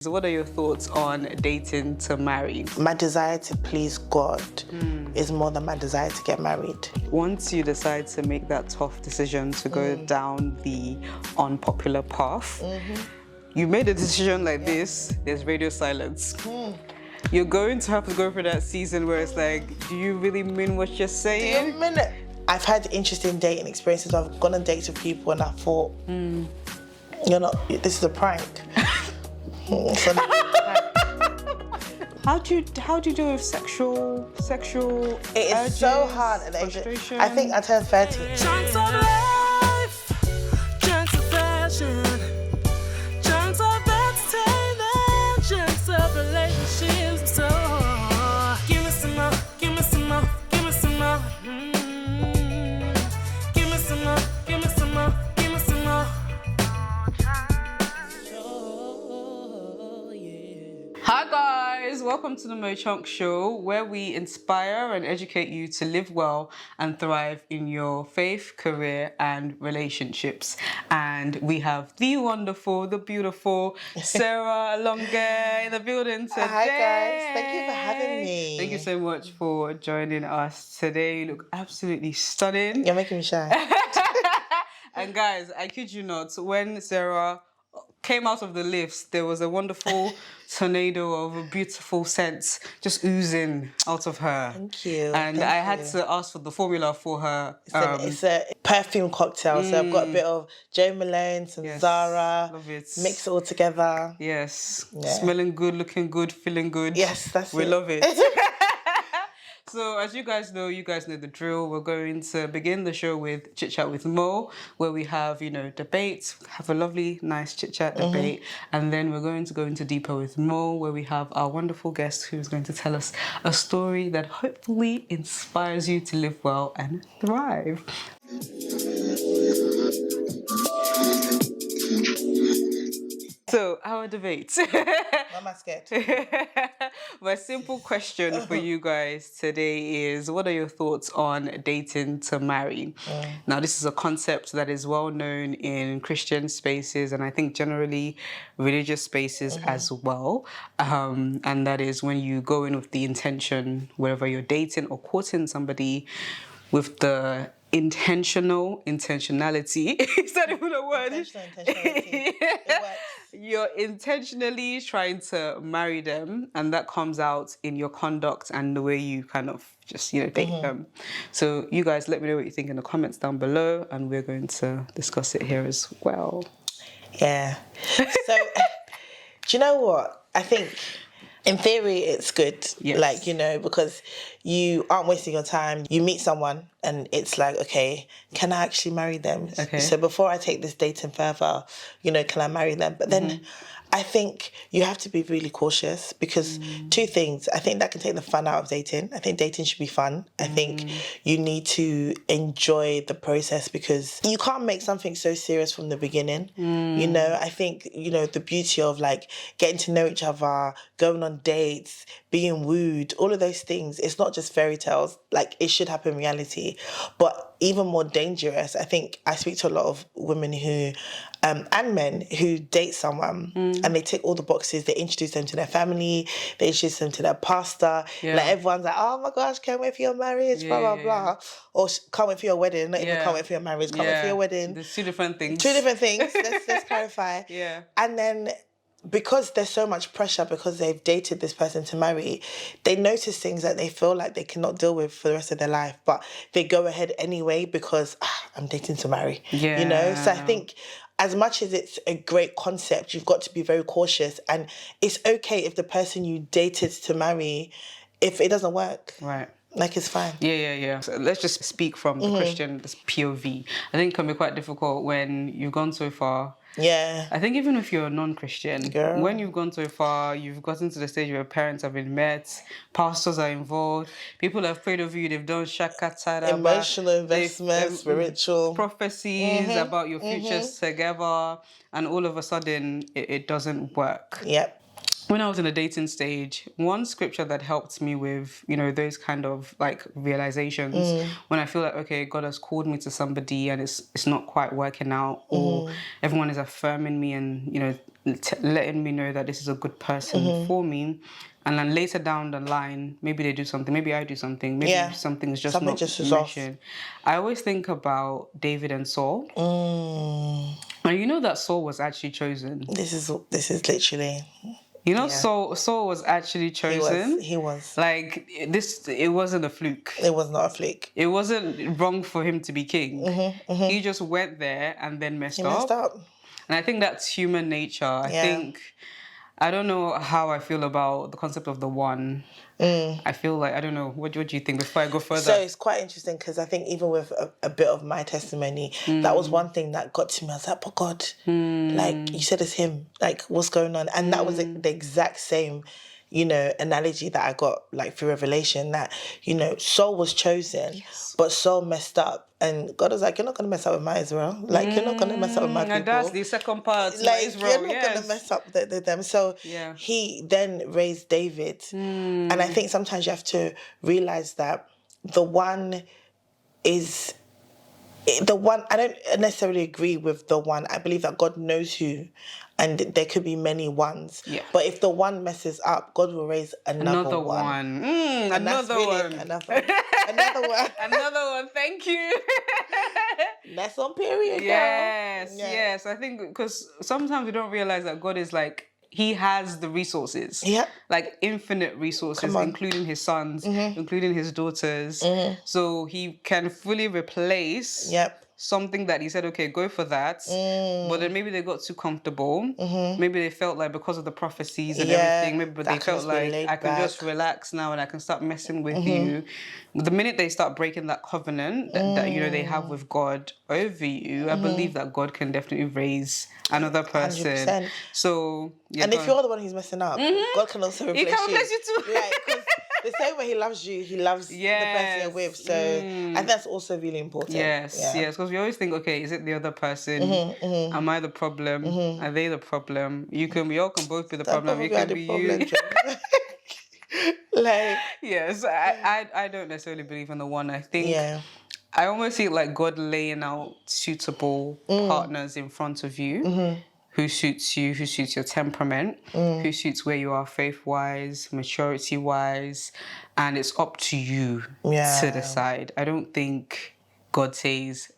So what are your thoughts on dating to marry? My desire to please God is more than my desire to get married. Once you decide to make that tough decision to go down the unpopular path, you made a decision like this, there's radio silence. You're going to have to go through that season where it's like, do you really mean what you're saying? Do you mean it? I've had interesting dating experiences. I've gone on dates with people and I thought, this is a prank. How do you deal with sexual It is urges, so hard at the age frustration? I think I turned 30. Chunks of life, chunks of passion, chunks of entertainment, chunks of relationships. So give me some more, give me some more, give me some more. Give me some more, give me some more, give me some more. Hi guys, welcome to the Mo Chunk Show, where we inspire and educate you to live well and thrive in your faith, career and relationships. And we have the wonderful, the beautiful Sarah Alonge in the building today. Hi guys, thank you for having me. Thank you so much for joining us today. You look absolutely stunning. You're making me shy. And guys, I kid you not, when Sarah came out of the lifts, there was a wonderful tornado of a beautiful scent just oozing out of her. Thank you. And Thank I had you. to ask for the formula for her. It's a perfume cocktail, so I've got a bit of Jo Malone, some Yes, Zara, love it. mix it all together. Yes, Yeah. smelling good, looking good, feeling good. Yes, that's we it. love it. So as you guys know the drill. We're going to begin the show with Chit Chat with Mo, where we have, debates, have a lovely, nice chit chat debate. And then we're going to go into Deeper with Mo, where we have our wonderful guest who's going to tell us a story that hopefully inspires you to live well and thrive. So, our debate. Why am I scared? My simple question for you guys today is, what are your thoughts on dating to marry? Now, this is a concept that is well known in Christian spaces and I think generally religious spaces as well. And that is when you go in with the intention, whether you're dating or courting somebody, with the intentionality. Is that even a word? Intentionality. It works. You're intentionally trying to marry them, and that comes out in your conduct and the way you kind of just, date them. So you guys let me know what you think in the comments down below, and we're going to discuss it here as well. Yeah. So, do you know what? I think in theory it's good. Yes. Because you aren't wasting your time. You meet someone and it's like, okay, can I actually marry them? Okay. So before I take this dating further, can I marry them? But then I think you have to be really cautious because two things. I think that can take the fun out of dating. I think dating should be fun. I think you need to enjoy the process because you can't make something so serious from the beginning. I think, the beauty of like getting to know each other, going on dates, being wooed, all of those things, it's not just fairy tales. Like it should happen in reality. But even more dangerous, I think I speak to a lot of women who, and men who date someone and they tick all the boxes. They introduce them to their family, they introduce them to their pastor. Yeah. Like everyone's like, oh my gosh, can't wait for your marriage, blah, blah, blah. Or can't wait for your wedding, not even can't wait for your marriage, can't wait for your wedding. There's two different things. Two different things, let's clarify. Yeah. And then because there's so much pressure because they've dated this person to marry, they notice things that they feel like they cannot deal with for the rest of their life, but they go ahead anyway because I'm dating to marry. Yeah. So I think as much as it's a great concept, you've got to be very cautious, and it's okay if the person you dated to marry, if it doesn't work. Right. Like, it's fine. Yeah. So let's just speak from the Christian POV. I think it can be quite difficult when you've gone so far. Yeah. I think even if you're a non-Christian, Girl. when you've gone so far, you've gotten to the stage where parents have been met, pastors are involved, people have prayed over you, they've done shakatara, Emotional investment, spiritual. prophecies about your futures together, and all of a sudden it doesn't work. Yep. When I was in the dating stage, one scripture that helped me with, those kind of like realizations, when I feel like, okay, God has called me to somebody and it's not quite working out, or everyone is affirming me and, letting me know that this is a good person for me. And then later down the line, maybe they do something, maybe I do something, maybe something is just something not just is off. I always think about David and Saul. And you know that Saul was actually chosen. This is literally... You know, Saul was actually chosen. He was. Like, it wasn't a fluke. It was not a fluke. It wasn't wrong for him to be king. He just went there and then messed up. And I think that's human nature. I don't know how I feel about the concept of the one. I feel like, I don't know, what do you think before I go further? So it's quite interesting because I think even with a bit of my testimony, that was one thing that got to me. I was like, but God, like, you said it's him. Like, what's going on? And that was the exact same, you know, analogy that I got, like, through Revelation, that, you know, Saul was chosen, but Saul messed up. And God was like, you're not going to mess up with my Israel. Like, you're not going to mess up with my people. And that's the second part. Like, Israel, you're not going to mess up with them. So he then raised David. And I think sometimes you have to realise that the one is... The one, I don't necessarily agree with the one. I believe that God knows who, and there could be many ones. Yeah. But if the one messes up, God will raise another one. Another one. Another one. Another one. Thank you. That's on period. Yes. I think because sometimes we don't realize that God is like, he has the resources. Yeah. Like infinite resources, including his sons, including his daughters. So he can fully replace something that he said, okay, go for that. But then maybe they got too comfortable. Maybe they felt like because of the prophecies and everything, maybe they felt like I can just relax now and I can start messing with you. The minute they start breaking that covenant that you know they have with God over you, I believe that God can definitely raise another person. 100%. So and if you're the one who's messing up, God can also replace you. He can replace you too. Like, the same way he loves you, he loves the person you're with. So I think that's also really important. Yes, because we always think, okay, is it the other person? Am I the problem? Are they the problem? We all can both be the problem. It can be you. Like, yes, I don't necessarily believe in the one. I think I almost see it like God laying out suitable partners in front of you. Who suits you, who suits your temperament, who suits where you are faith-wise, maturity-wise, and it's up to you to decide. I don't think God says...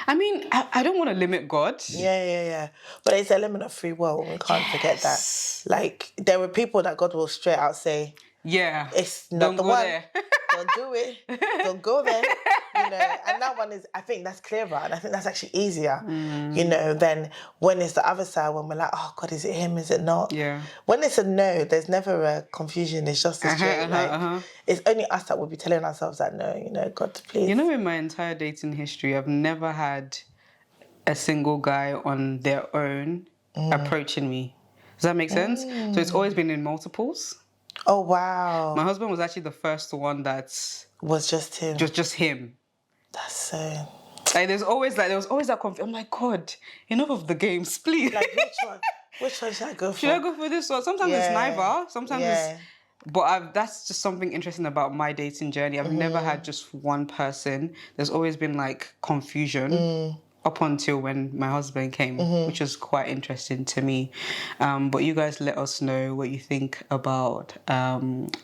I mean, I don't want to limit God. Yeah. But it's an element of free will. We can't forget that. Like, there were people that God will straight out say... Yeah. It's not the one. There. Don't do it. Don't go there. You know, and that one is, I think that's clearer, and I think that's actually easier, you know, than when it's the other side, when we're like, oh God, is it him, is it not? Yeah. When it's a no, there's never a confusion, it's just a straight, it's only us that would be telling ourselves that, no, you know, God, please. You know, in my entire dating history, I've never had a single guy on their own approaching me. Does that make sense? So it's always been in multiples. Oh, wow. My husband was actually the first one that... Was just him. Just him. That's so... Like, there was always that confusion. I'm like, God, enough of the games, please. Like, which one should I go for? Should I go for this one? Sometimes it's neither. Sometimes it's... But that's just something interesting about my dating journey. I've never had just one person. There's always been, like, confusion. Up until when my husband came, which was quite interesting to me. But you guys let us know what you think about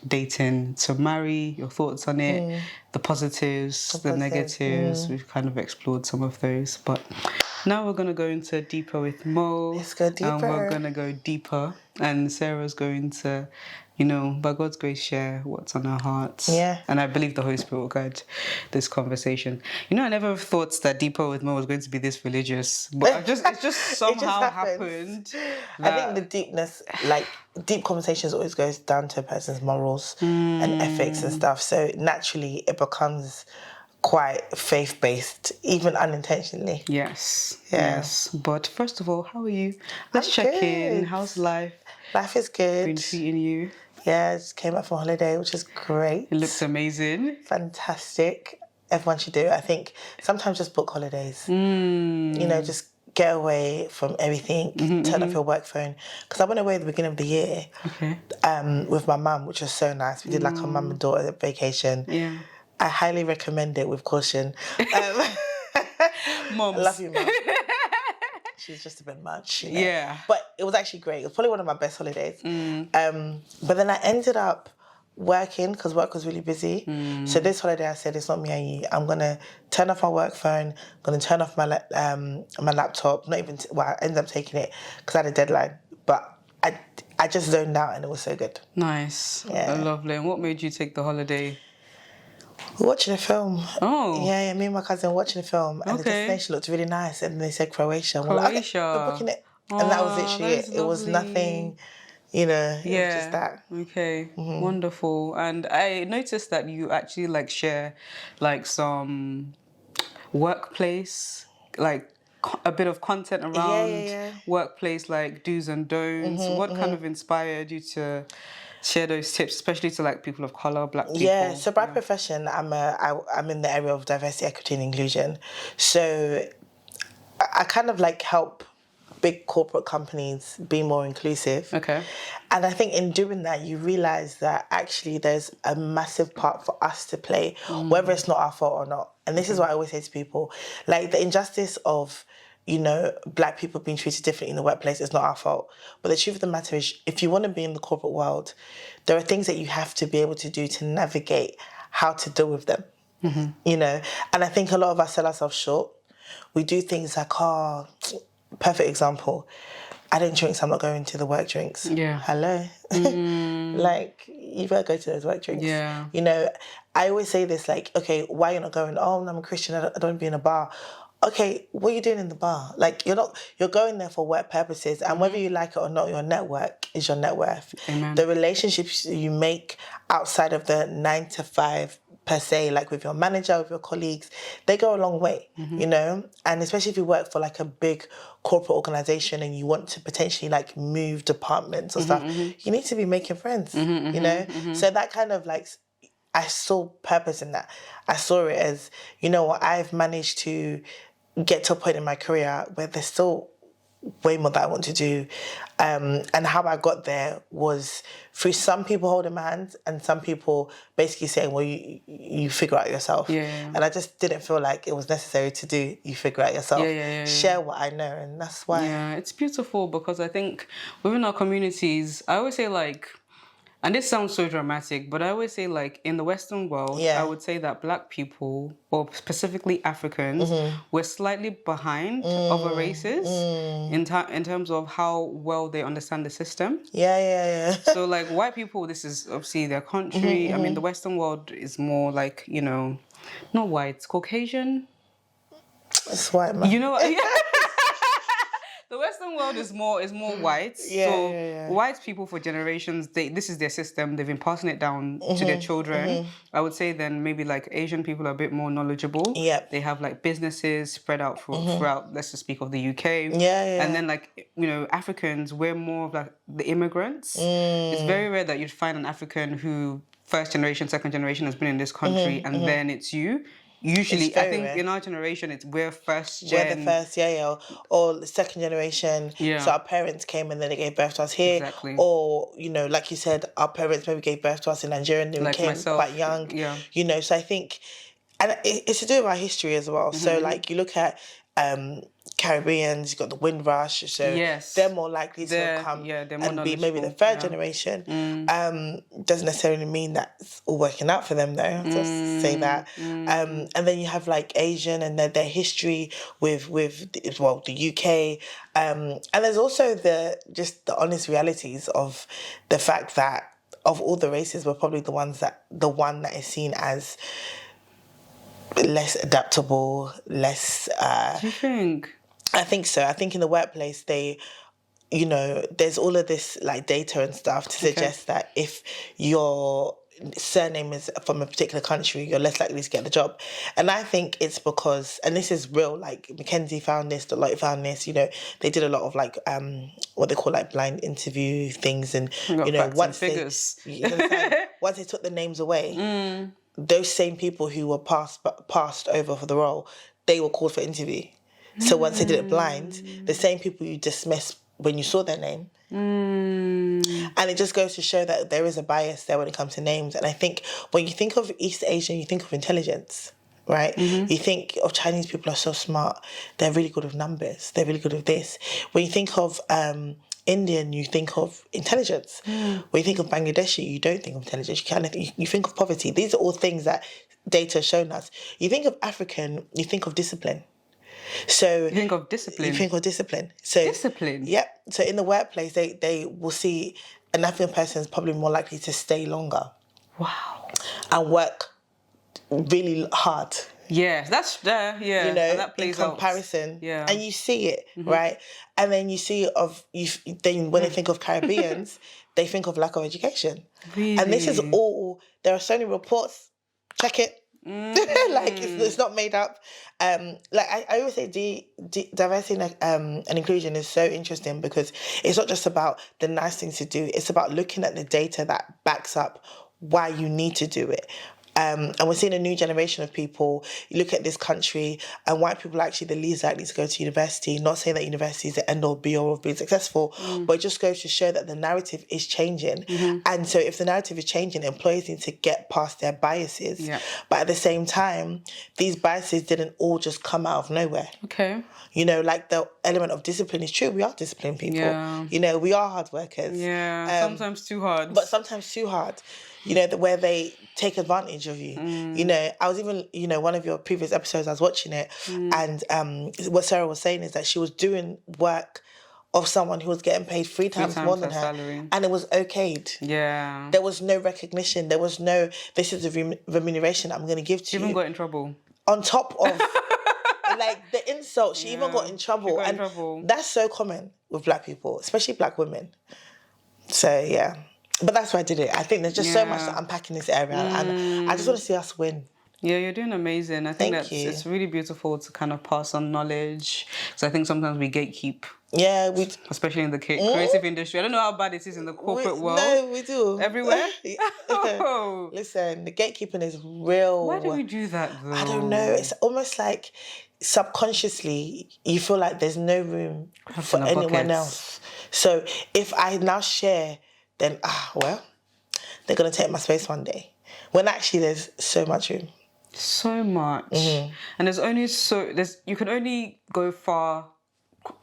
dating to marry, your thoughts on it, the positives, the negatives. We've kind of explored some of those. But now we're going to go into Deeper with Mo. Let's go deeper. And we're going to go deeper. And Sarah's going to... you know, by God's grace, share what's on our hearts. Yeah. And I believe the Holy Spirit will guide this conversation. You know, I never thought that Deeper with Mo was going to be this religious, but it just somehow happened. I think the deepness, like, deep conversations always goes down to a person's morals and ethics and stuff. So naturally, it becomes quite faith-based, even unintentionally. Yes. But first of all, how are you? Let's check in. How's life? Life is good. Been treating you? Yeah, I just came back from holiday, which is great. It looks amazing. Fantastic. Everyone should do it. I think sometimes just book holidays. You know, just get away from everything, turn off your work phone. Because I went away at the beginning of the year with my mum, which was so nice. We did like a mum and daughter vacation. Yeah. I highly recommend it with caution. Moms. I love you, Mum. She's just a bit much. You know? Yeah. But it was actually great. It was probably one of my best holidays. But then I ended up working because work was really busy. So this holiday I said, it's not me and you. I'm going to turn off my work phone. I'm going to turn off my my laptop. Not even, I ended up taking it because I had a deadline. But I just zoned out and it was so good. Nice. Yeah. Lovely. And what made you take the holiday? We're watching a film. Oh. Yeah, me and my cousin were watching a film and the destination looked really nice and they said Croatia. We're like, okay, we're booking it. And that was literally it. It was nothing, it was just that. Okay, wonderful. And I noticed that you actually like share like some workplace, like a bit of content around workplace, like do's and don'ts. What kind of inspired you to share those tips, especially to like people of color, Black people? Yeah, so by profession, I'm in the area of diversity, equity and inclusion. So I kind of like help big corporate companies be more inclusive. Okay. And I think in doing that, you realise that actually there's a massive part for us to play, whether it's not our fault or not. And this is what I always say to people, like the injustice of, Black people being treated differently in the workplace is not our fault. But the truth of the matter is, if you want to be in the corporate world, there are things that you have to be able to do to navigate how to deal with them, And I think a lot of us sell ourselves short. We do things like, perfect example, I don't drink, so I'm not going to the work drinks. Yeah. Hello? Like, you better go to those work drinks. Yeah. I always say this, like, okay, why are you not going? Oh, I'm a Christian, I don't want to be in a bar. Okay, what are you doing in the bar? Like, you're going there for work purposes, and whether you like it or not, your network is your net worth. Amen. The relationships you make outside of the 9 to 5 per se, like with your manager, with your colleagues, they go a long way, And especially if you work for like a big corporate organisation and you want to potentially like move departments or stuff, you need to be making friends, So that kind of like, I saw purpose in that. I saw it as, I've managed to get to a point in my career where there's still way more that I want to do. And how I got there was through some people holding my hand and some people basically saying, well, you figure out yourself. Yeah. And I just didn't feel like it was necessary to do you figure out yourself. Share what I know, and that's why. Yeah, it's beautiful because I think within our communities, I always say like, and this sounds so dramatic, but I always say like in the Western world, I would say that Black people, or specifically Africans, we're slightly behind other races in terms of how well they understand the system. Yeah. So like white people, this is obviously their country. I mean, the Western world is more like, not white, Caucasian. It's white, man. You know what? Yeah. The Western world is more white. White people for generations, this is their system. They've been passing it down to their children. I would say then maybe like Asian people are a bit more knowledgeable. Yep. They have like businesses spread out throughout, let's just speak of the UK. And then like, Africans, we're more of like the immigrants. It's very rare that you'd find an African who first generation, second generation has been in this country and then it's you. Usually, I think rare. In our generation, we're first gen. We're the first, or the second generation. Yeah. So our parents came and then they gave birth to us here. Exactly. Or, like you said, our parents maybe gave birth to us in Nigeria and they like came myself. Quite young. Yeah. So I think, and it's to do with our history as well. So like you look at Caribbeans, you've got the Windrush, so they're more likely to come and be maybe the third generation. Doesn't necessarily mean that's all working out for them though, just say that. And then you have like Asian and their history with the UK. And there's also the honest realities of the fact that of all the races, we're probably the one that is seen as less adaptable, less... Do you think? I think so. I think in the workplace, there's all of this like data and stuff to suggest that if your surname is from a particular country, you're less likely to get the job. And I think it's because, and this is real, like McKinsey found this, Deloitte found this, they did a lot of like, what they call like blind interview things. And, once they took the names away, those same people who were passed over for the role, they were called for interview. So once they did it blind, the same people you dismissed when you saw their name. And it just goes to show that there is a bias there when it comes to names. And I think when you think of East Asian, you think of intelligence, right? You think of Chinese people are so smart. They're really good with numbers. They're really good with this. When you think of Indian, you think of intelligence. When you think of Bangladeshi, you don't think of intelligence. You think of poverty. These are all things that data has shown us. You think of African, you think of discipline. So You think of discipline. You think of discipline. So Discipline? Yep. So in the workplace, they will see an African person is probably more likely to stay longer. Wow. And work really hard. Yeah, that's there. Yeah, You know, and that plays in comparison. out. Yeah, And you see it, right? And then you see then when they think of Caribbeans, they think of lack of education. Really? And this is all, there are so many reports, check it. Like it's not made up. Like I always say diversity and inclusion is so interesting because it's not just about the nice things to do, it's about looking at the data that backs up why you need to do it. And we're seeing a new generation of people. You look at this country, and white people are actually the least likely to go to university. Not saying that university is the end all be all of being successful, but it just goes to show that the narrative is changing. And so if the narrative is changing, employers need to get past their biases. Yeah. But at the same time, these biases didn't all just come out of nowhere. Okay. You know, like the element of discipline is true. We are disciplined people. Yeah. You know, we are hard workers. Yeah, sometimes too hard. But sometimes too hard. You know, where they take advantage of you. You know, I was even, you know, one of your previous episodes, I was watching it, and what Sarah was saying is that she was doing work of someone who was getting paid three times more than her. Salary. And it was okayed. Yeah. There was no recognition. There was no, this is the remuneration I'm going to give to She you. even got in trouble. On top of, like, the insult, she even got in trouble. She got in And trouble. that's so common with black people, especially black women. So, yeah. But that's why I did it. I think there's just so much to unpack in this area. And I just want to see us win. Yeah, you're doing amazing. I think Thank you. it's really beautiful to kind of pass on knowledge. So I think sometimes we gatekeep, Yeah, we... especially in the creative industry. I don't know how bad it is in the corporate world. No, we do. Everywhere? Oh. Listen, the gatekeeping is real. Why do we do that, though? I don't know. It's almost like subconsciously you feel like there's no room for anyone buckets. else. So if I now share, then, well, they're going to take my space one day. When actually there's so much room. So much. And there's only you can only go far.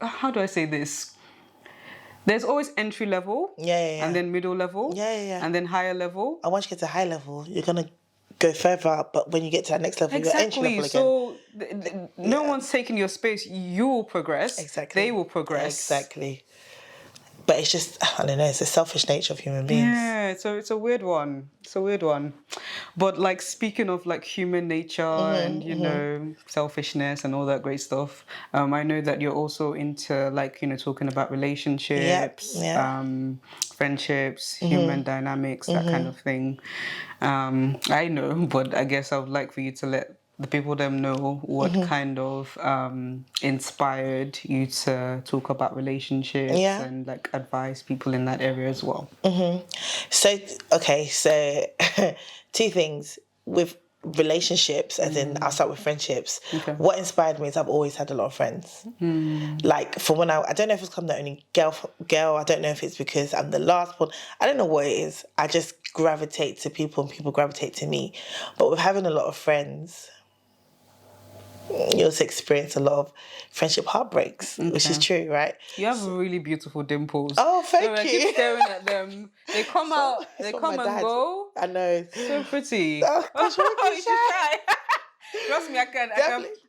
How do I say this? There's always entry level. Yeah. And then middle level. Yeah. And then higher level. And once you get to high level, you're going to go further up. But when you get to that next level, you're entry level again. So no one's taking your space. You will progress. Exactly. They will progress. Exactly. But it's just, I don't know, it's the selfish nature of human beings. Yeah, so it's a weird one. But like speaking of like human nature and, you know, selfishness and all that great stuff, I know that you're also into like, you know, talking about relationships, friendships, human dynamics, that kind of thing. I know, but I guess I would like for you to let the people them know what kind of inspired you to talk about relationships and like advise people in that area as well. So two things with relationships, as in I'll start with friendships. What inspired me is I've always had a lot of friends. Like from when I don't know if it's come the only girl, I don't know if it's because I'm the last one, I don't know what it is. I just gravitate to people and people gravitate to me. But with having a lot of friends, you also experience a lot of friendship heartbreaks, which is true, right? You have really beautiful dimples. Oh, thank I you. keep staring at them. They come out, they from come my and dad. go. I know. So pretty. Oh, gosh, You should try. Trust me, I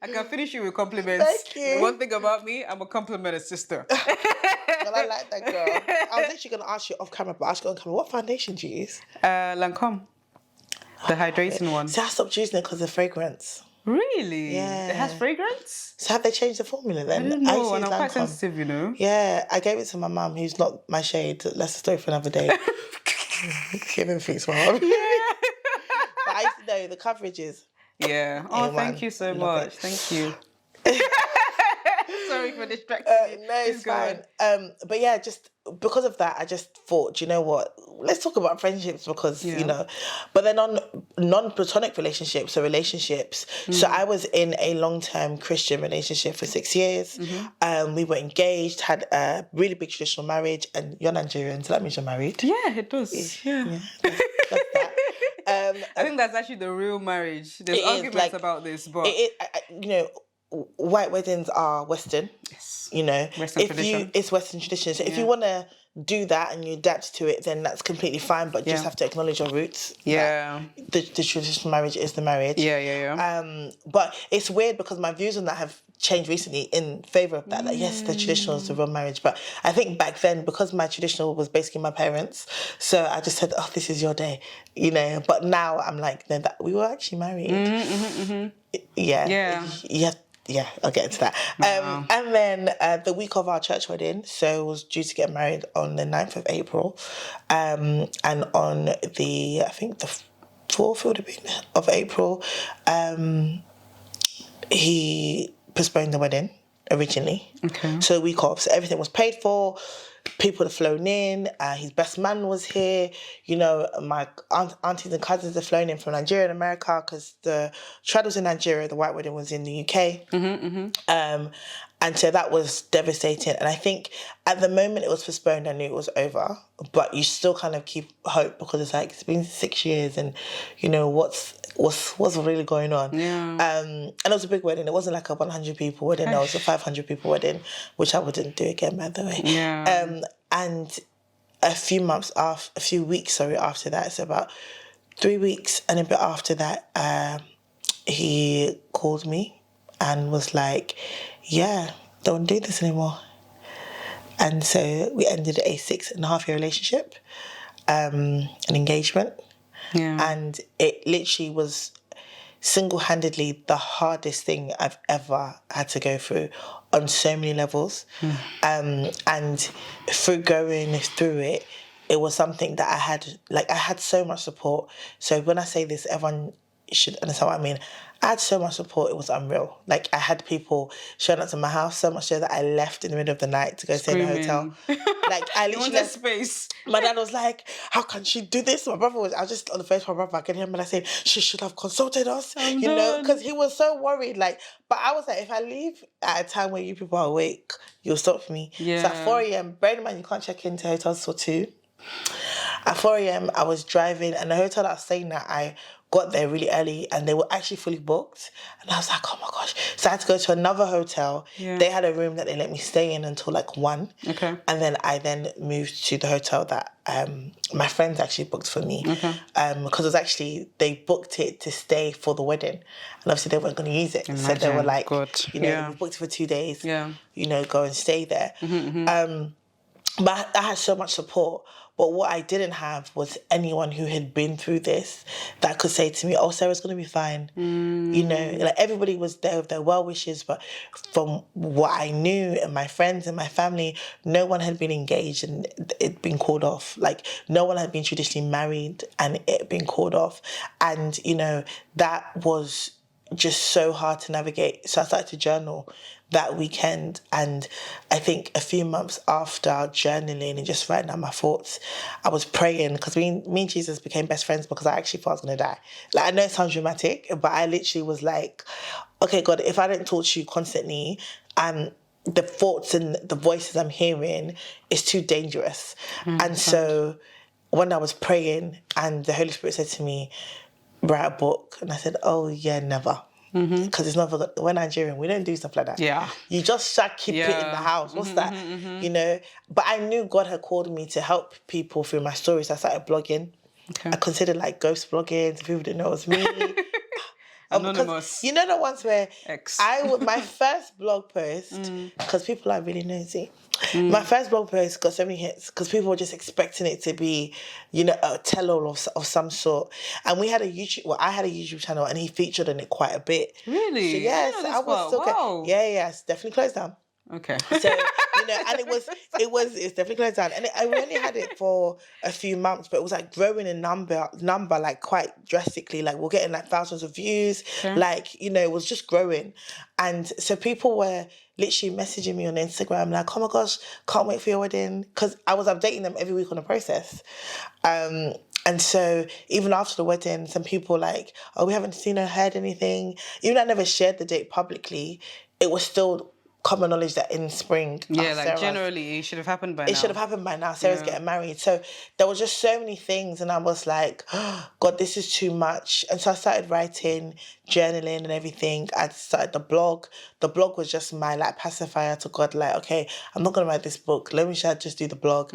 can finish you with compliments. Thank you. One thing about me, I'm a complimented sister. Well, I like that girl. I was actually going to ask you off camera, but ask you on camera, what foundation do you use? Lancome. The hydrating one. See, I stopped using it because of fragrance. Really? Yeah. It has fragrance? So have they changed the formula then? I don't used know, to and use I'm quite Lancome. sensitive, you know. Yeah, I gave it to my mum, who's not my shade. That's a story for another day. Give him fix my mum. But I used to know the coverages. Yeah. Oh, A1. thank you so Love much. it. Thank you. Sorry for distracting you. No, it's Please go on. fine. But yeah, just because of that, I just thought, you know what? Let's talk about friendships because, you know. But then on non-platonic relationships, so relationships. So I was in a long-term Christian relationship for 6 years. We were engaged, had a really big traditional marriage, and you're Nigerian, so that means you're married. Yeah, it does. Yeah. That's that. I think that's actually the real marriage. There's It is, arguments like, about this, but you know, white weddings are Western. Yes. You know, Western tradition. It's Western tradition. So if you want to do that and you adapt to it, then that's completely fine. But just have to acknowledge your roots. Yeah. The traditional marriage is the marriage. Yeah. But it's weird because my views on that have changed recently in favour of that. Like, yes, the traditional is the real marriage. But I think back then, because my traditional was basically my parents, so I just said, oh, this is your day, you know. But now I'm like, no, that we were actually married. Yeah, I'll get into that. Wow. And then the week of our church wedding, so I was due to get married on the 9th of April. And on the, I think the 4th would have been of April, he postponed the wedding originally. Okay. So the week off. So everything was paid for. People had flown in. His best man was here. You know, my aunties and cousins had flown in from Nigeria and America because the trad was in Nigeria, the white wedding was in the UK. And so that was devastating. And I think at the moment it was postponed, I knew it was over. But you still kind of keep hope because it's like, it's been 6 years and, you know, what's really going on. Yeah. And it was a big wedding. It wasn't like a 100 people wedding. It was a 500 people wedding, which I wouldn't do again, by the way. Yeah. And a few weeks after that, so about 3 weeks and a bit after that, he called me and was like, yeah, don't do this anymore. And so we ended a 6.5-year relationship, an engagement. Yeah. And it literally was single-handedly the hardest thing I've ever had to go through on so many levels. And through going through it, it was something that I had so much support. So when I say this, everyone should understand what I mean. I had so much support, it was unreal. Like, I had people showing up to my house, so much so that I left in the middle of the night to go stay in a hotel. Like, I literally left space. My dad was like, how can she do this? I was just on the phone with my brother. I could hear him and I said, she should have consulted us, you know, because he was so worried. Like, but I was like, if I leave at a time where you people are awake, you'll stop me. Yeah. So at 4 a.m, bear in mind, you can't check into hotels till 2. At 4 a.m, I was driving, and the hotel that I was staying at, I got there really early and they were actually fully booked. And I was like, oh my gosh. So I had to go to another hotel. Yeah. They had a room that they let me stay in until like 1. Okay. And then I moved to the hotel that my friends actually booked for me. Okay. Because it was actually, they booked it to stay for the wedding. And obviously they weren't going to use it. Imagine. So they were like, you know, we booked it for 2 days. Yeah. You know, go and stay there. But I had so much support. But what I didn't have was anyone who had been through this that could say to me, oh, Sarah's going to be fine. You know, like everybody was there with their well wishes. But from what I knew and my friends and my family, no one had been engaged and it been called off. Like, no one had been traditionally married and it been called off. And, you know, that was just so hard to navigate. So I started to journal that weekend, and I think a few months after journaling and just writing down my thoughts, I was praying, because me and Jesus became best friends because I actually thought I was going to die. Like, I know it sounds dramatic, but I literally was like, okay, God, if I don't talk to you constantly, the thoughts and the voices I'm hearing is too dangerous. And so when I was praying and the Holy Spirit said to me, write a book, and I said, oh yeah, never. Because it's not, we're Nigerian, we don't do stuff like that. Yeah, you just keep it in the house. What's that? You know. But I knew God had called me to help people through my stories. I started blogging. Okay. I considered like ghost blogging, so people didn't know it was me. Anonymous. You know the ones where my first blog post, because people are really nosy. My first blog post got so many hits because people were just expecting it to be, you know, a tell-all of some sort. And I had a YouTube channel and he featured in it quite a bit. Really? So yes, I was still it's definitely closed down. Okay. So, you know, and it's definitely closed down. And I only had it for a few months, but it was like growing in number like quite drastically. Like, we're getting like thousands of views. Okay. Like, you know, it was just growing. And so people were literally messaging me on Instagram like, oh my gosh, can't wait for your wedding. Because I was updating them every week on the process. And so even after the wedding, some people like, oh, we haven't seen or heard anything. Even though I never shared the date publicly, it was still common knowledge that in spring, generally it should have happened by now. It should have happened by now. Sarah's getting married. So there was just so many things, and I was like, oh, God, this is too much. And so I started writing, journaling and everything. I started the blog. The blog was just my like pacifier to God, like, okay, I'm not going to write this book. Let me just do the blog.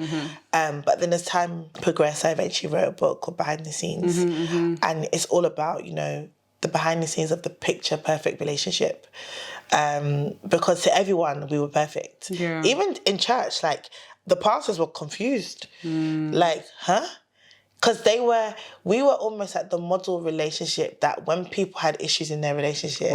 But then as time progressed, I eventually wrote a book called Behind the Scenes. And it's all about, you know, the behind the scenes of the picture perfect relationship. Because to everyone, we were perfect. Yeah. Even in church, like, the pastors were confused. Like, huh? Because we were almost like the model relationship that when people had issues in their relationship,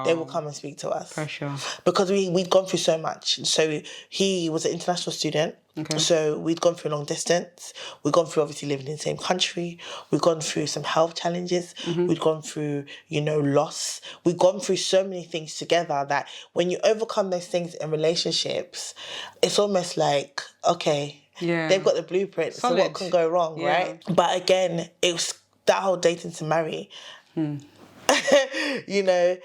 they would come and speak to us. Pressure. Because we'd gone through so much. So he was an international student. Okay. So we'd gone through long distance. We'd gone through obviously living in the same country. We'd gone through some health challenges. We'd gone through, you know, loss. We'd gone through so many things together that when you overcome those things in relationships, it's almost like, okay, they've got the blueprint. Solid. So what can go wrong, right? But again, it was that whole dating to marry. You know,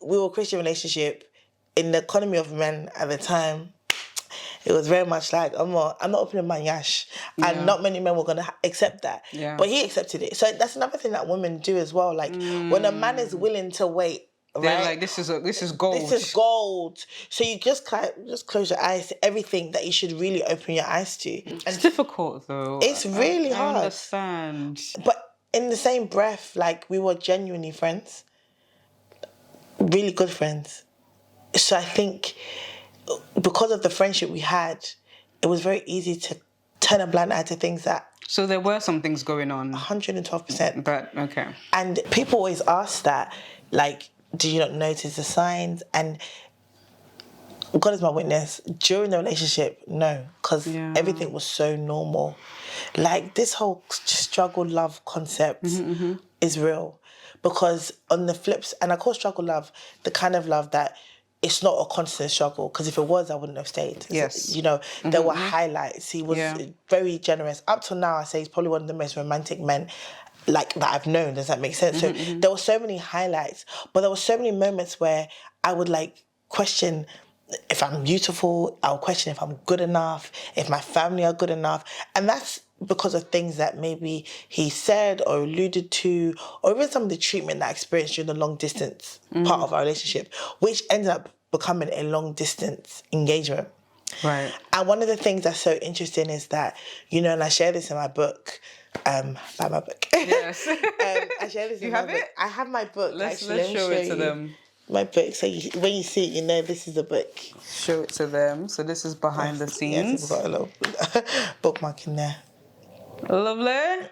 we were a Christian relationship. In the economy of men at the time, it was very much like, I'm not opening my yash. And not many men were going to accept that. Yeah. But he accepted it. So that's another thing that women do as well. Like, when a man is willing to wait, they're like, this is gold. This is gold. So you just close your eyes to everything that you should really open your eyes to. It's difficult, though. It's really hard. I understand. But in the same breath, like, we were genuinely friends. Really good friends. So I think because of the friendship we had, it was very easy to turn a blind eye to things that... So there were some things going on. 112%. But, okay. And people always ask that, like, do you not notice the signs? And God is my witness. During the relationship, no, because everything was so normal. Like, this whole struggle love concept is real. Because on the flips, and I call struggle love the kind of love that it's not a constant struggle, because if it was, I wouldn't have stayed. Yes. You know, there were highlights. He was very generous. Up till now, I say he's probably one of the most romantic men like that I've known. Does that make sense? So there were so many highlights, but there were so many moments where I would like question if I'm beautiful. I would question if I'm good enough, if my family are good enough. And that's because of things that maybe he said or alluded to, or even some of the treatment that I experienced during the long distance part of our relationship, which ended up becoming a long distance engagement. Right. And one of the things that's so interesting is that, you know, and I share this in my book, by my book. Yes. I share this in my book. You have it? I have my book. Let's show it to them. My book. So when you see it, you know this is a book. Show it to them. So this is behind the scenes. Yes, we've got a little bookmark in there. Lovely.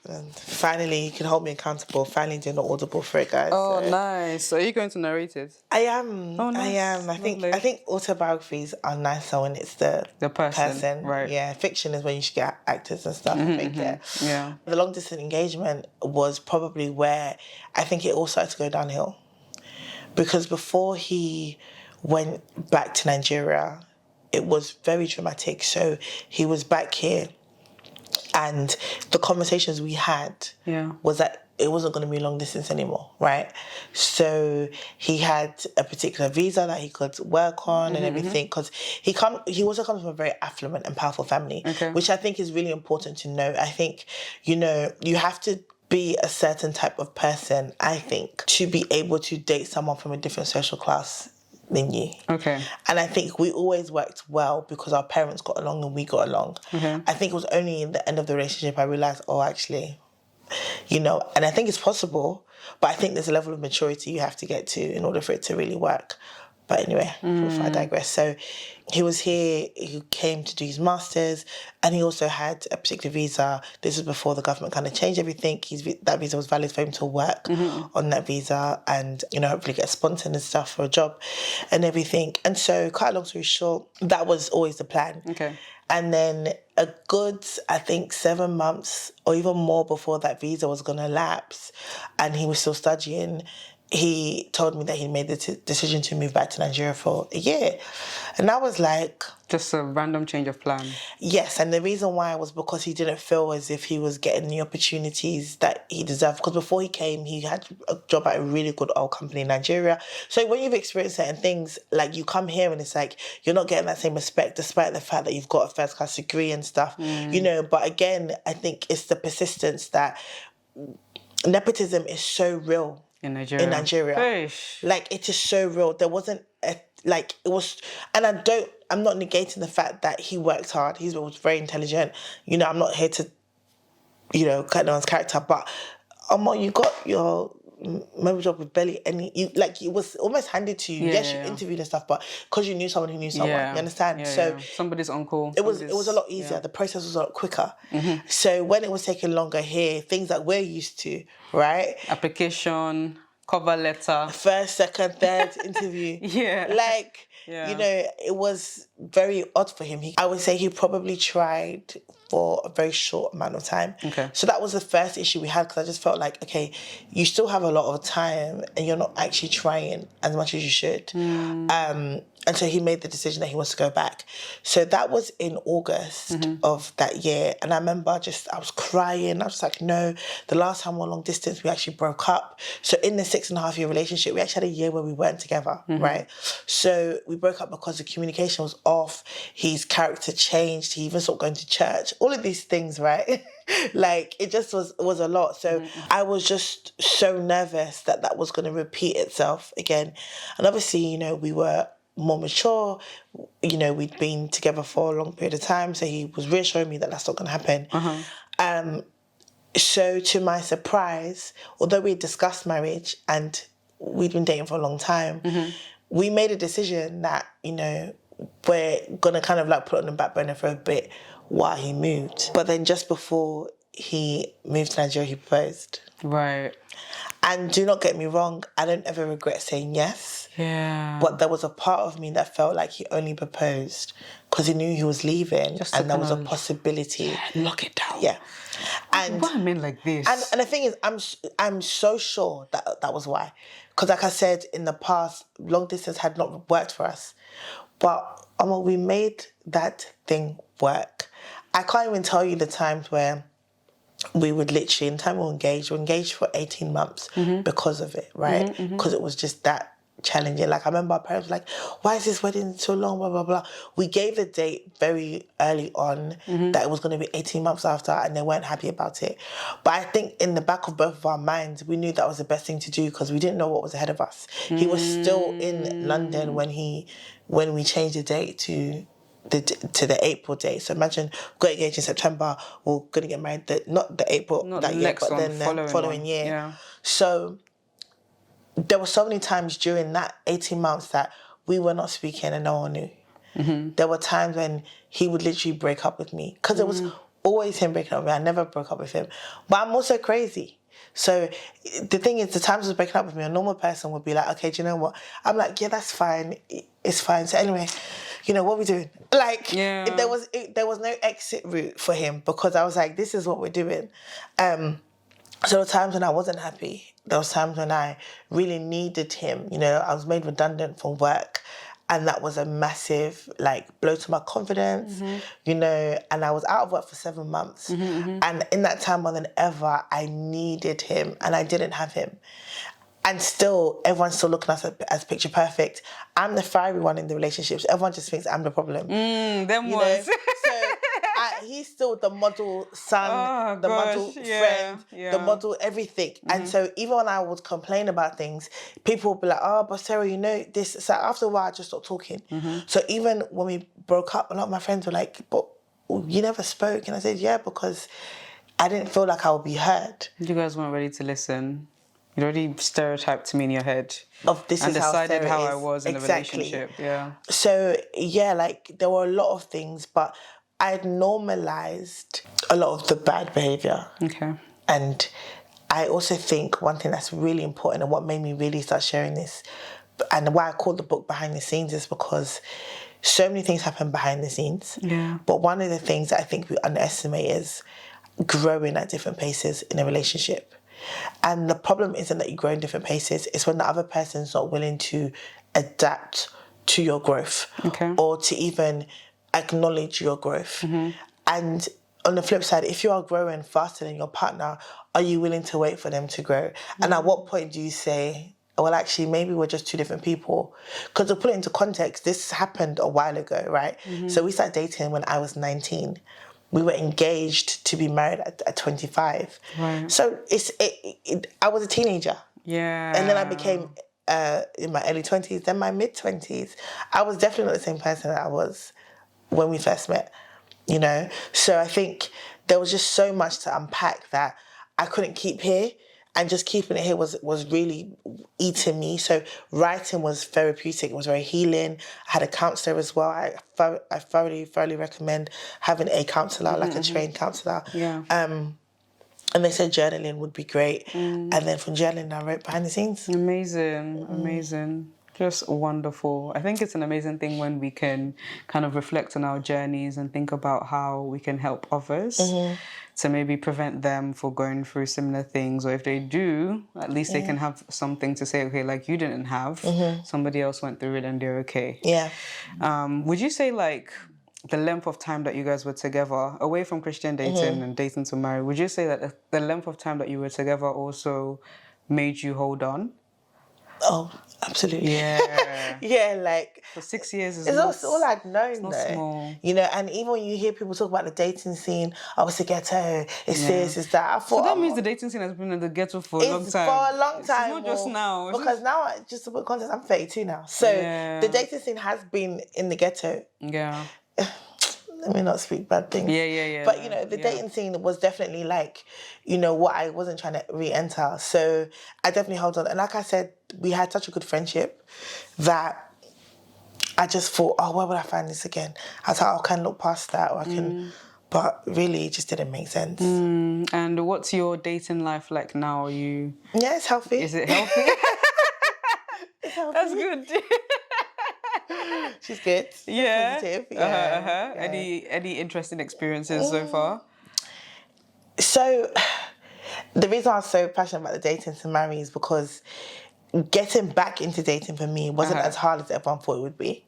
And finally, you can hold me accountable. Finally doing the audible for it, guys. Oh, so. Nice. So are you going to narrate it? I am. Oh, nice. I am. I think autobiographies are nicer when it's the person. Right. Yeah. Fiction is when you should get actors and stuff. I think, yeah. The long distance engagement was probably where I think it all started to go downhill. Because before he went back to Nigeria, it was very dramatic. So he was back here. And the conversations we had was that it wasn't going to be long distance anymore, right? So he had a particular visa that he could work on and everything, because he also comes from a very affluent and powerful family, which I think is really important to know. I think, you know, you have to be a certain type of person, I think, to be able to date someone from a different social class than you. Okay. And I think we always worked well because our parents got along and we got along. I think it was only in the end of the relationship I realised, oh, actually, you know, and I think it's possible, but I think there's a level of maturity you have to get to in order for it to really work. But anyway, before I digress. So he was here, he came to do his master's, and he also had a particular visa. This was before the government kind of changed everything. That visa was valid for him to work on that visa and, you know, hopefully get sponsored and stuff for a job and everything. And so, quite a long story short, that was always the plan. Okay. And then a good, I think, 7 months or even more before that visa was going to lapse and he was still studying, he told me that he made the decision to move back to Nigeria for a year. And I was like... Just a random change of plan. Yes, and the reason why was because he didn't feel as if he was getting the opportunities that he deserved. Because before he came, he had a job at a really good oil company in Nigeria. So when you've experienced certain things, like you come here and it's like you're not getting that same respect despite the fact that you've got a first-class degree and stuff, you know. But again, I think it's the persistence that nepotism is so real in Nigeria. Eish. Like, it is so real. There wasn't it was, and I'm not negating the fact that he worked hard. He was very intelligent. You know, I'm not here to, you know, cut down his character, but you got your member job with barely any, it was almost handed to you. Yes, you interviewed and stuff, but because you knew someone who knew someone, you understand? Somebody's uncle. It was a lot easier. The process was a lot quicker. So when it was taking longer here, things that we're used to, right? Application, cover letter, first, second, third interview. You know, it was very odd for him. I would say he probably tried for a very short amount of time. Okay. So that was the first issue we had, because I just felt like, okay, you still have a lot of time and you're not actually trying as much as you should. And so he made the decision that he wants to go back. So that was in August of that year. And I remember I was crying. I was like, no, the last time we were long distance, we actually broke up. So in the 6.5-year relationship, we actually had a year where we weren't together, right? So we broke up because the communication was off. His character changed. He even stopped going to church. All of these things, right? Like, it just was a lot. So I was just so nervous that was going to repeat itself again. And obviously, you know, we were more mature, you know, we'd been together for a long period of time, so he was reassuring me that that's not going to happen. So to my surprise, although we discussed marriage and we'd been dating for a long time, we made a decision that, you know, we're going to kind of like put it on the back burner for a bit while he moved. But then just before he moved to Nigeria, he proposed. Right. And do not get me wrong, I don't ever regret saying yes. Yeah. But there was a part of me that felt like he only proposed because he knew he was leaving, and there was a possibility. Lock it down. Yeah. And why men like this? And the thing is, I'm so sure that was why. Because like I said, in the past, long distance had not worked for us. But we made that thing work. I can't even tell you the times where we would literally, in the time we were engaged for 18 months because of it, right? Because it was just that challenging. Like, I remember our parents were like, why is this wedding so long, blah, blah, blah. We gave the date very early on that it was going to be 18 months after, and they weren't happy about it. But I think in the back of both of our minds, we knew that was the best thing to do because we didn't know what was ahead of us. He was still in London when we changed the date to the April date. So imagine we got engaged in September, we're going to get married not the April not that the year, but then the following year. Yeah. So there were so many times during that 18 months that we were not speaking and no one knew. There were times when he would literally break up with me because it was always him breaking up with me. I never broke up with him. But I'm also crazy. So the thing is, the times he was breaking up with me, a normal person would be like, okay, do you know what? I'm like, yeah, that's fine. It's fine. So anyway, you know, what are we doing? Like, there was no exit route for him because I was like, this is what we're doing. So there were times when I wasn't happy. There was times when I really needed him. You know, I was made redundant from work. And that was a massive, blow to my confidence, you know, and I was out of work for 7 months. And in that time more than ever, I needed him and I didn't have him. And still, everyone's still looking at us as picture perfect. I'm the fiery one in the relationships. Everyone just thinks I'm the problem. So he's still the model son, model friend, the model everything. And so even when I would complain about things, people would be like, oh, but Sarah, you know this. So after a while, I just stopped talking. So even when we broke up, a lot of my friends were like, but you never spoke. And I said, yeah, because I didn't feel like I would be heard. You guys weren't ready to listen. You already stereotyped me in your head. Of this and is decided how is. I was in the relationship. Yeah. So, there were a lot of things, but I had normalised a lot of the bad behaviour. Okay. And I also think one thing that's really important and what made me really start sharing this, and why I called the book Behind the Scenes, is because so many things happen behind the scenes. Yeah. But one of the things that I think we underestimate is growing at different paces in a relationship. And the problem isn't that you grow in different paces. It's when the other person's not willing to adapt to your growth or to even acknowledge your growth. And on the flip side, if you are growing faster than your partner, are you willing to wait for them to grow? And at what point do you say, well, actually, maybe we're just two different people? Because to put it into context, this happened a while ago, right? So we started dating when I was 19. We were engaged to be married at 25. Right. So I was a teenager. Yeah. And then I became in my early 20s, then my mid-20s. I was definitely not the same person that I was when we first met, you know? So I think there was just so much to unpack that I couldn't keep here. And just keeping it here was really eating me. So writing was therapeutic. It was very healing. I had a counsellor as well. I thoroughly recommend having a counsellor, like a trained counsellor. Yeah. And they said journaling would be great. And then from journaling, I wrote behind the scenes. Amazing. Just wonderful. I think it's an amazing thing when we can kind of reflect on our journeys and think about how we can help others to maybe prevent them from going through similar things. Or if they do, at least they can have something to say, okay, like you didn't have, somebody else went through it and they're okay. Yeah. Would you say like the length of time that you guys were together, away from Christian dating and dating to marry, would you say that the length of time that you were together also made you hold on? Oh, absolutely. Yeah. Yeah, like... For 6 years is it's all I'd known, not though. small. You know, and even when you hear people talk about the dating scene, oh, it's the ghetto, it's this, it's that. I thought, So that means the dating scene has been in the ghetto for a long time. For a long time. It's not just now. Because now, just to put context, I'm 32 now. So the dating scene has been in the ghetto. Yeah. Let me not speak bad things. Yeah. But, you know, the dating scene was definitely like, you know, what I wasn't trying to re-enter. So I definitely held on. And like I said, we had such a good friendship that I just thought, oh, where would I find this again? I was like, I can look past that or I can... But really, it just didn't make sense. And what's your dating life like now? Yeah, it's healthy. Is it healthy? It's healthy. That's good. She's good. Yeah. Positive. Yeah. Any interesting experiences so far? So, the reason I was so passionate about the dating to marry is because getting back into dating for me wasn't as hard as everyone thought it would be.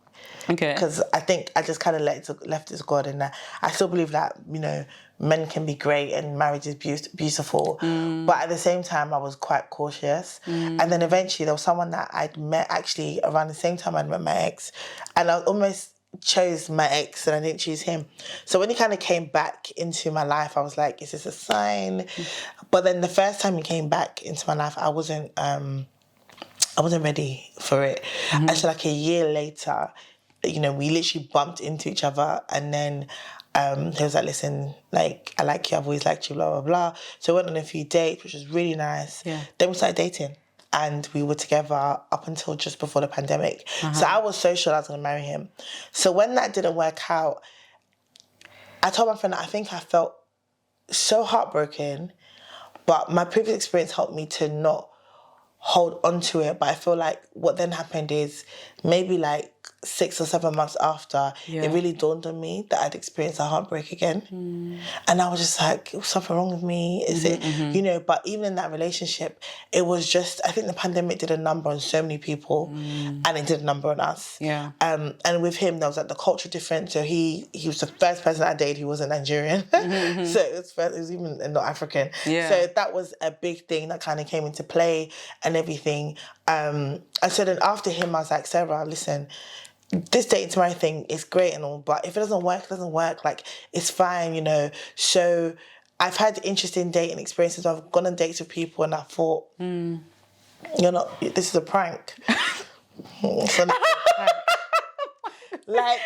Okay. Because I think I just kind of left it to God, and I still believe that, you know, men can be great and marriage is beautiful. But at the same time, I was quite cautious. And then eventually there was someone that I'd met actually around the same time I'd met my ex. And I almost chose my ex and I didn't choose him. So when he kind of came back into my life, I was like, is this a sign? But then the first time he came back into my life, I wasn't ready for it. And so like a year later, you know, we literally bumped into each other, and then he was like, listen, like, I like you, I've always liked you, blah, blah, blah. So we went on a few dates, which was really nice. Yeah. Then we started dating, and we were together up until just before the pandemic. So I was so sure I was going to marry him. So when that didn't work out, I told my friend that I think I felt so heartbroken, but my previous experience helped me to not hold on to it. But I feel like what then happened is maybe like 6 or 7 months after, it really dawned on me that I'd experienced a heartbreak again. And I was just like, was something wrong with me? Is it, you know, but even in that relationship, it was just, I think the pandemic did a number on so many people, and it did a number on us. Yeah. And with him, there was like the culture difference. So he was the first person I dated who wasn't Nigerian. So it was even not African. Yeah. So that was a big thing that kind of came into play and everything. And so then after him, I was like, Sarah, listen, this dating to marry thing is great and all, but if it doesn't work, it doesn't work. Like, it's fine, you know. So I've had interesting dating experiences. I've gone on dates with people and I thought, you're not, this is a prank. It's not a prank. Like,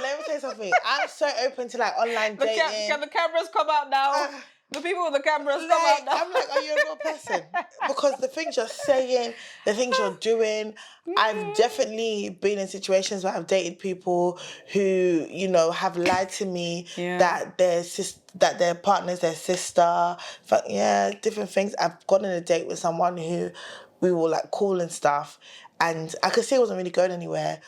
let me tell you something. I'm so open to like online dating. Can the cameras come out now? The people with the cameras come out now. I'm like, are you a real person? Because the things you're saying, the things you're doing, I've definitely been in situations where I've dated people who, you know, have lied to me that their partner's their sister. Different things. I've gone on a date with someone who we were like cool and stuff, and I could see it wasn't really going anywhere.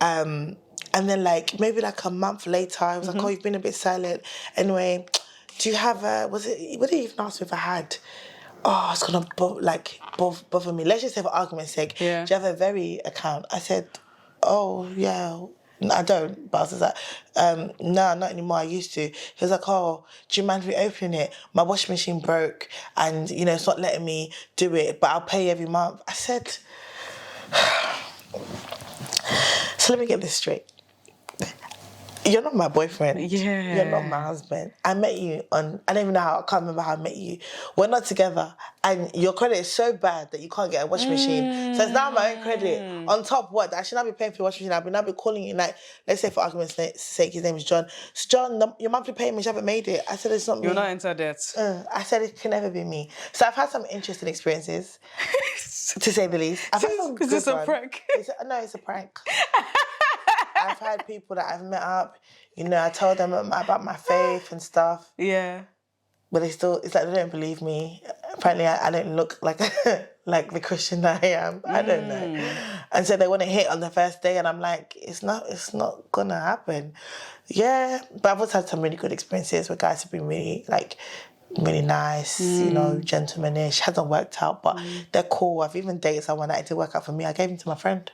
And then like maybe like a month later, I was like, oh, you've been a bit silent. Anyway, do you have what did he even ask me if I had? oh, it's gonna bother me. Let's just say for argument's sake, do you have a Very account? I said, oh yeah. No, I don't. But I was like, no, not anymore. I used to. He was like, oh, do you mind reopening it? My washing machine broke and, you know, it's not letting me do it, but I'll pay every month. I said, so let me get this straight. You're not my boyfriend. Yeah. You're not my husband. I met you on, I don't even know how, I can't remember how I met you. We're not together. And your credit is so bad that you can't get a washing machine. So it's now my own credit. On top of what? I should not be paying for your washing machine. I'll be calling you, like, let's say for argument's sake, his name is John. So John, your monthly payment, you haven't made it. I said, it's not me. You're not into debt. I said, it can never be me. So I've had some interesting experiences, to say the least. I've had some Is this a prank? No, it's a prank. I've had people that I've met up, you know, I told them about my faith and stuff. Yeah. But they still, it's like they don't believe me. Apparently I don't look like like the Christian that I am. I don't know. And so they want to hit on the first day and I'm like, it's not gonna happen. Yeah, but I've also had some really good experiences where guys have been really nice, you know, gentlemanish. Hasn't worked out, but they're cool. I've even dated someone that it did work out for me. I gave him to my friend.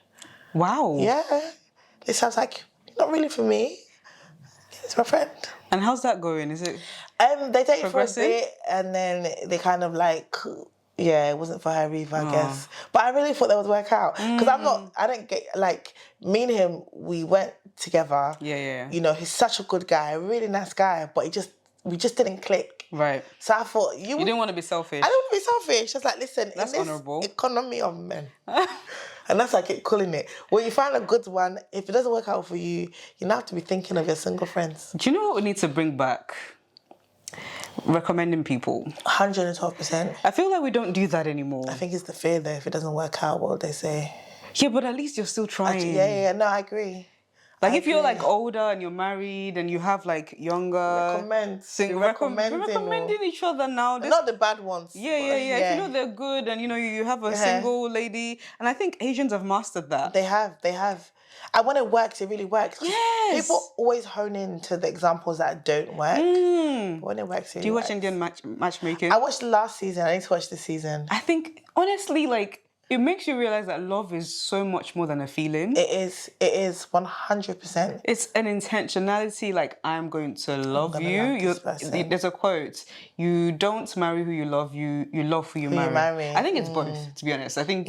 Wow. Yeah. It sounds like, not really for me. It's my friend. And how's that going? Is it they dated for a bit and then they kind of like, yeah, it wasn't for her either, I guess. But I really thought that would work out. Because I don't get, like, me and him, we went together. Yeah. You know, he's such a good guy, a really nice guy, but we just didn't click. Right. So I thought, you didn't want to be selfish. I didn't want to be selfish. Just like, listen, that's in this honourable economy of men. And that's like it, calling it. When you find a good one, if it doesn't work out for you, you now have to be thinking of your single friends. Do you know what we need to bring back? Recommending people. 112%. I feel like we don't do that anymore. I think it's the fear though. If it doesn't work out, what would they say? Yeah, but at least you're still trying. No, I agree. Like if you're like older and you're married and you have like younger... recommending each other now. Not the bad ones. Yeah. If you know they're good and you know you have a single lady. And I think Asians have mastered that. They have. And when it works, it really works. Yes. People always hone in to the examples that don't work. But when it works, it Do you watch Indian matchmaking? I watched the last season. I need to watch this season. I think, honestly, like... It makes you realise that love is so much more than a feeling. It is 100%. It's an intentionality, like, I'm going to love you. There's a quote, you don't marry who you love, you love who you marry. I think it's both, to be honest. I think...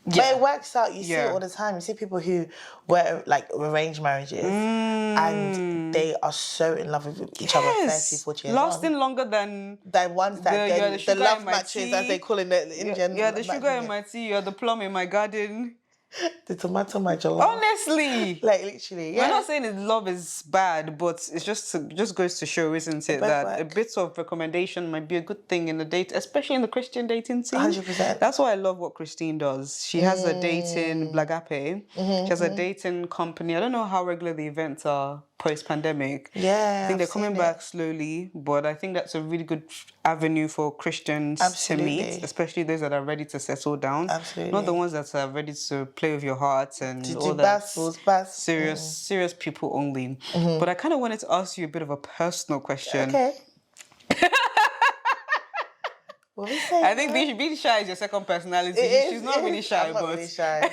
But it works out. You see it all the time. You see people who were like arranged marriages and they are so in love with each other 30, 40 years lasting longer than ones that get the love matches, as they call it in the Indian. Yeah, the sugar in my tea, you're the plum in my garden. The tomato in my jollof. Honestly. Like literally, We're not saying that love is bad, but it's just goes to show, isn't it, that a bit of recommendation might be a good thing in the date, especially in the Christian dating scene. 100%. That's why I love what Christine does. She has a dating Blagape. She has a dating company. I don't know how regular the events are post-pandemic. Yeah, I think they're coming back slowly, but I think that's a really good avenue for Christians to meet, especially those that are ready to settle down. Absolutely. Not the ones that are ready to play with your heart and all that. Serious people only. But I kind of wanted to ask you a bit of a personal question. Okay. I think being shy is your second personality. She's not really shy, I'm not really shy.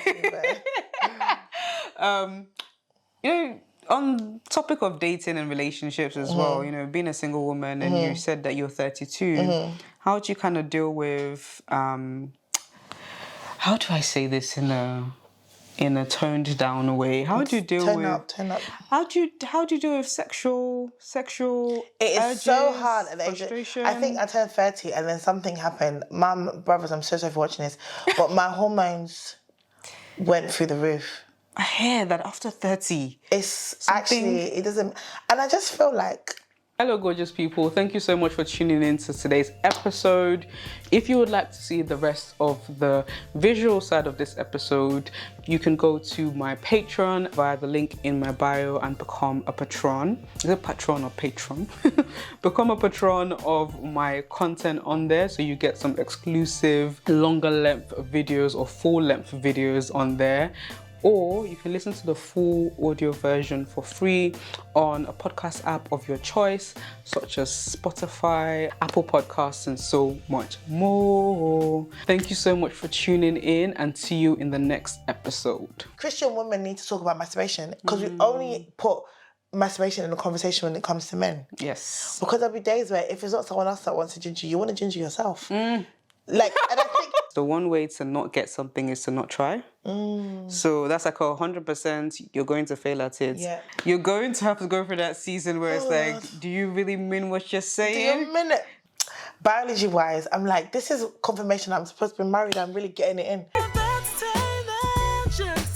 You know, on topic of dating and relationships as well, you know, being a single woman and you said that you're 32, how do you kind of deal with, how do I say this in a toned down way? How do you deal with... Turn up. How do you deal with sexual It is urges, so hard at the age. frustration? I think I turned 30 and then something happened. Mum, brothers, I'm so sorry for watching this, but my hormones went through the roof. I hear that after 30. It doesn't... And I just feel like... Hello, gorgeous people. Thank you so much for tuning in to today's episode. If you would like to see the rest of the visual side of this episode, you can go to my Patreon via the link in my bio and become a patron. Is it patron or patron? Become a patron of my content on there, so you get some exclusive longer length videos or full length videos on there. or you can listen to the full audio version for free on a podcast app of your choice, such as Spotify, Apple Podcasts, and so much more. Thank you so much for tuning in, and see you in the next episode. Christian women need to talk about masturbation because we only put masturbation in the conversation when it comes to men. Yes. Because there'll be days where if it's not someone else that wants to ginger you want to ginger yourself. Like, and I think the one way to not get something is to not try. So that's like 100% you're going to fail at it. Yeah. You're going to have to go through that season where it's like, do you really mean what you're saying? do you mean it? Biology wise, I'm like, this is confirmation I'm supposed to be married. I'm really getting it in. That's